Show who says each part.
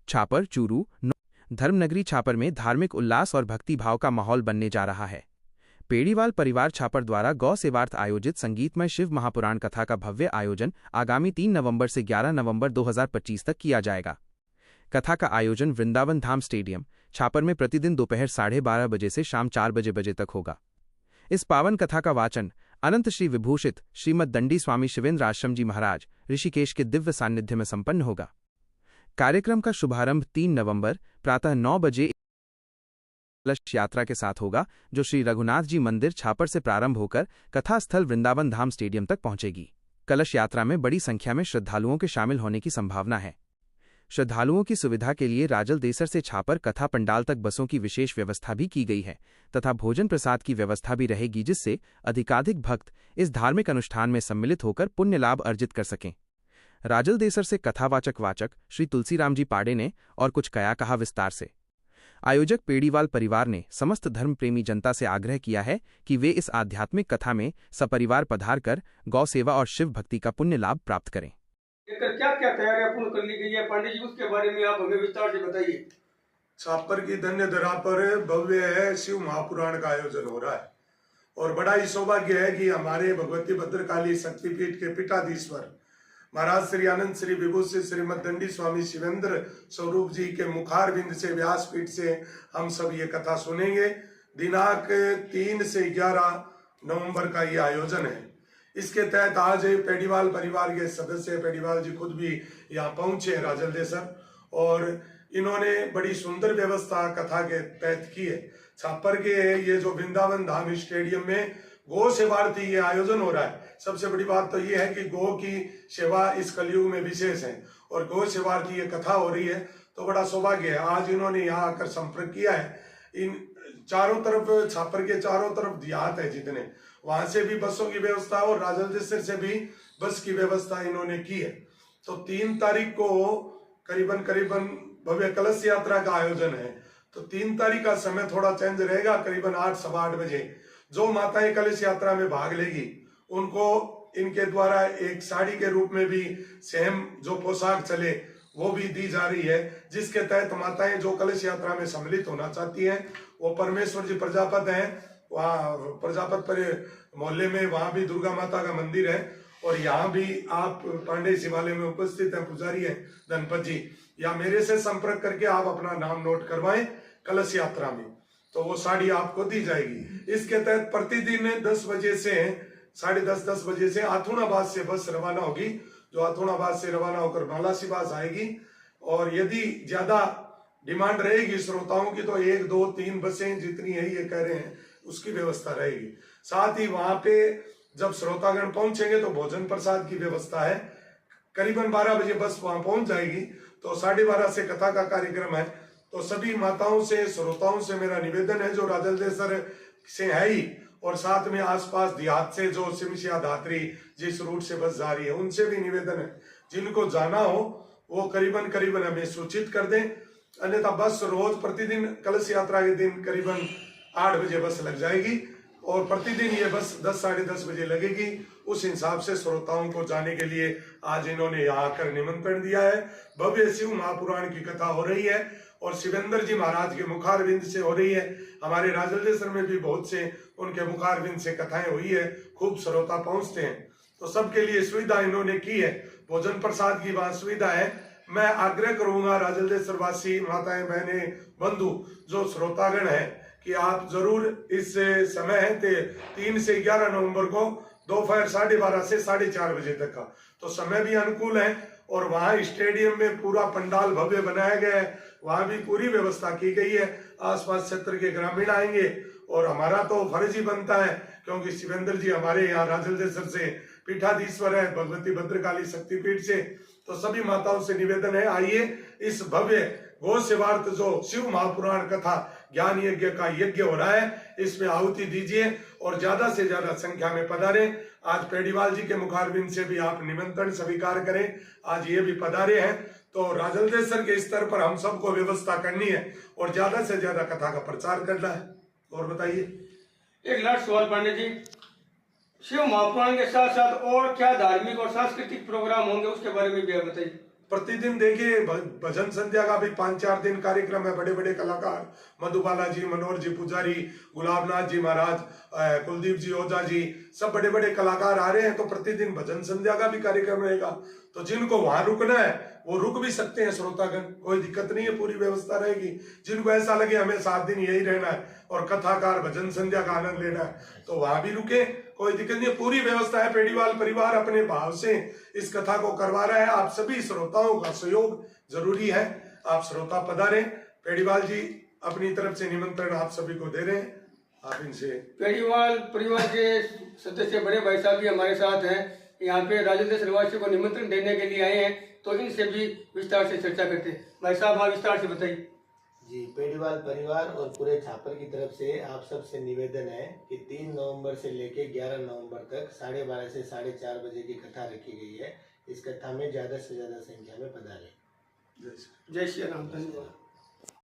Speaker 1: छापर चूरू धर्मनगरी छापर में धार्मिक उल्लास और भक्ति भाव का माहौल बनने जा रहा है। पेड़ीवाल परिवार छापर द्वारा गौ सेवार्थ आयोजित संगीतमय शिव महापुराण कथा का भव्य आयोजन आगामी 3 नवंबर से 11 नवंबर 2025 तक किया जाएगा। कथा का आयोजन वृंदावन धाम स्टेडियम छापर में प्रतिदिन दोपहर 12:30 बजे से शाम 4 बजे तक होगा। इस पावन कथा का वाचन अनंत श्री विभूषित श्रीमद दंडी स्वामी शिवेंद्र आश्रम जी महाराज ऋषिकेश के दिव्य सान्निध्य में संपन्न होगा। कार्यक्रम का शुभारंभ 3 नवंबर प्रातः 9 बजे कलश यात्रा के साथ होगा, जो श्री रघुनाथ जी मंदिर छापर से प्रारंभ होकर कथा स्थल वृंदावन धाम स्टेडियम तक पहुंचेगी। कलश यात्रा में बड़ी संख्या में श्रद्धालुओं के शामिल होने की संभावना है। श्रद्धालुओं की सुविधा के लिए राजल देसर से छापर कथा पंडाल तक बसों की विशेष व्यवस्था भी की गई है तथा भोजन प्रसाद की व्यवस्था भी रहेगी, जिससे अधिकाधिक भक्त इस धार्मिक अनुष्ठान में सम्मिलित होकर पुण्य लाभ अर्जित कर सकें। राजल देसर से कथावाचक श्री तुलसीराम जी पाड़े ने और कुछ कहा विस्तार से। आयोजक पेड़ीवाल परिवार ने समस्त धर्म प्रेमी जनता से आग्रह किया है कि वे इस आध्यात्मिक कथा में सपरिवार पधार कर गौ सेवा और शिव भक्ति का पुण्य लाभ प्राप्त करें।
Speaker 2: क्या क्या तैयारियां पूर्ण कर ली गई है पंडित जी, उसके बारे में आप हमें विस्तार से बताइए।
Speaker 3: छापर की धन्य धरा पर भव्य है शिव महापुराण का आयोजन हो रहा है और बड़ा ही सौभाग्य है कि हमारे भगवती भद्रकाली शक्तिपीठ के पीठाधीश्वर महाराज श्री आनंद श्री विभूषित श्रीमद दंडी स्वामी शिवेंद्र स्वरूप जी के मुखार बिंद से व्यासपीठ से हम सब ये कथा सुनेंगे। दिनांक 3 से 11 नवंबर का ये आयोजन है। इसके तहत आज पेड़ीवाल परिवार के सदस्य पेड़ीवाल जी खुद भी यहाँ पहुंचे राजल देसर और इन्होंने बड़ी सुंदर व्यवस्था कथा के तहत की है। छापर के ये जो वृंदावन धाम स्टेडियम में गौ सेवार्थी ये आयोजन हो रहा है। सबसे बड़ी बात तो ये है कि गौ की सेवा इस कलयुग में विशेष है और गौ सेवार्थी ये कथा हो रही है, तो बड़ा सौभाग्य है। आज इन्होंने यहाँ आकर संपर्क किया है। इन चारों तरफ छापर के चारों तरफ देहात है जितने, वहां से भी बसों की व्यवस्था और राजल देसर से भी बस की व्यवस्था इन्होंने की है। तो 3 तारीख को करीबन भव्य कलश यात्रा का आयोजन है। तो 3 तारीख का समय थोड़ा चेंज रहेगा, करीबन 8 सवा 8 बजे जो माताएं कलश यात्रा में भाग लेगी उनको इनके द्वारा एक साड़ी के रूप में भी सेम जो पोशाक चले वो भी दी जा रही है, जिसके तहत माताएं जो कलश यात्रा में सम्मिलित होना चाहती हैं वो परमेश्वर जी प्रजापत हैं, वहाँ प्रजापत पर मोहल्ले में वहां भी दुर्गा माता का मंदिर है और यहाँ भी आप पांडे शिवालय में उपस्थित हैं, पुजारी हैं धनपत जी, या मेरे से संपर्क करके आप अपना नाम नोट करवाएं कलश यात्रा में, तो वो साड़ी आपको दी जाएगी। इसके तहत प्रतिदिन 10 बजे से 10:30 बजे से आथुनाबाद से बस रवाना होगी, जो आथुनाबाद से रवाना होकर बालासीबास आएगी और यदि ज्यादा डिमांड रहेगी श्रोताओं की तो 1 2 3 बसें जितनी है ये कह रहे हैं उसकी व्यवस्था रहेगी। साथ ही वहां पे जब श्रोतागण पहुंचेंगे तो भोजन प्रसाद की व्यवस्था है। करीबन 12 बजे बस वहां पहुंच जाएगी, तो 12:30 से कथा का कार्यक्रम है। तो सभी माताओं से श्रोताओं से मेरा निवेदन है जो राजल देसर से है ही और साथ में आसपास देहात से जो सिमसिया धात्री जिस रूट से बस जा रही है उनसे भी निवेदन है, जिनको जाना हो वो करीबन हमें सूचित कर दें, अन्यथा बस रोज प्रतिदिन कलश यात्रा के दिन करीबन 8 बजे बस लग जाएगी और प्रतिदिन ये बस 10 साढ़े 10 बजे लगेगी। उस हिसाब से श्रोताओं को जाने के लिए आज इन्होंने यहाँ आकर निमंत्रण दिया है। भव्य शिव महापुराण की कथा हो रही है और शिवेंद्र जी महाराज के मुखारविंद से हो रही है। हमारे राजल देसर में भी बहुत से उनके मुखारविंद से कथाएं हुई है, खूब श्रोता पहुंचते हैं, तो सबके लिए सुविधा इन्होंने की है। भोजन प्रसाद की वहां सुविधा है। मैं आग्रह करूंगा राजल देसर वासी माताएं बहने बंधु जो श्रोतागण है कि आप जरूर इस समय है 3 से 11 नवंबर को दोपहर 12:30 से 4:30 बजे तक का, तो समय भी अनुकूल है और वहां स्टेडियम में पूरा पंडाल भव्य बनाया गया है, वहां भी पूरी व्यवस्था की गई है। आसपास क्षेत्र के ग्रामीण आएंगे और हमारा तो फर्ज ही बनता है क्योंकि शिवेंद्र जी हमारे यहाँ राजल देसर से पीठाधीश्वर है भगवती भद्रकाली शक्तिपीठ से, तो सभी माताओं से निवेदन है आइए इस भव्य गौ सेवार्थ जो शिव महापुराण कथा ज्ञान यज्ञ का यज्ञ हो रहा है इसमें आहुति दीजिए और ज्यादा से ज्यादा संख्या में पधारें। आज पेड़ीवाल जी के मुखारबिंद से भी आप निमंत्रण स्वीकार करें, आज ये भी पधारे हैं, तो राजल देसर के स्तर पर हम सबको व्यवस्था करनी है और ज्यादा से ज्यादा कथा का प्रचार करना है। और बताइए।
Speaker 2: एक लास्ट सवाल पांडे जी, शिव महापुराण के साथ साथ और क्या धार्मिक और सांस्कृतिक प्रोग्राम होंगे उसके बारे में भी आप बताइए।
Speaker 3: प्रतिदिन देखिए भजन संध्या का भी 5-4 दिन कार्यक्रम है। बड़े बड़े कलाकार मधुबाला जी, मनोहर जी पुजारी, गुलाबनाथ जी महाराज, कुलदीप जी ओझा जी, सब बड़े बड़े कलाकार आ रहे हैं। तो प्रतिदिन भजन संध्या का भी कार्यक्रम रहेगा। तो जिनको वहां रुकना है वो रुक भी सकते हैं श्रोतागण, कोई दिक्कत नहीं है, पूरी व्यवस्था रहेगी। जिनको ऐसा लगे हमें 7 दिन यही रहना है और कथाकार भजन संध्या का आनंद लेना है तो वहां भी रुके, कोई दिक्कत नहीं है। पूरी व्यवस्था है। पेड़ीवाल परिवार अपने भाव से इस कथा को करवा रहा है। आप सभी श्रोताओं का सहयोग जरूरी है। आप श्रोता पधारें। पेड़ीवाल जी अपनी तरफ से निमंत्रण आप सभी को दे रहे हैं। आप इनसे
Speaker 2: पेड़ीवाल परिवार के सदस्य बड़े भाई साहब भी हमारे साथ हैं। यहाँ पे राजेंद्र श्रीवास्तव को निमंत्रण देने के लिए आए हैं, तो इनसे भी विस्तार से चर्चा करते हैं। भाई साहब आप विस्तार से बताइए।
Speaker 4: जी, पेड़ीवाल परिवार और पूरे छापर की तरफ से आप सबसे निवेदन है कि 3 नवंबर से लेके 11 नवंबर तक 12:30 से 4:30 बजे की कथा रखी गई है। इस कथा में ज्यादा से ज्यादा संख्या में पधारें।
Speaker 2: जय श्री राम। धन्यवाद।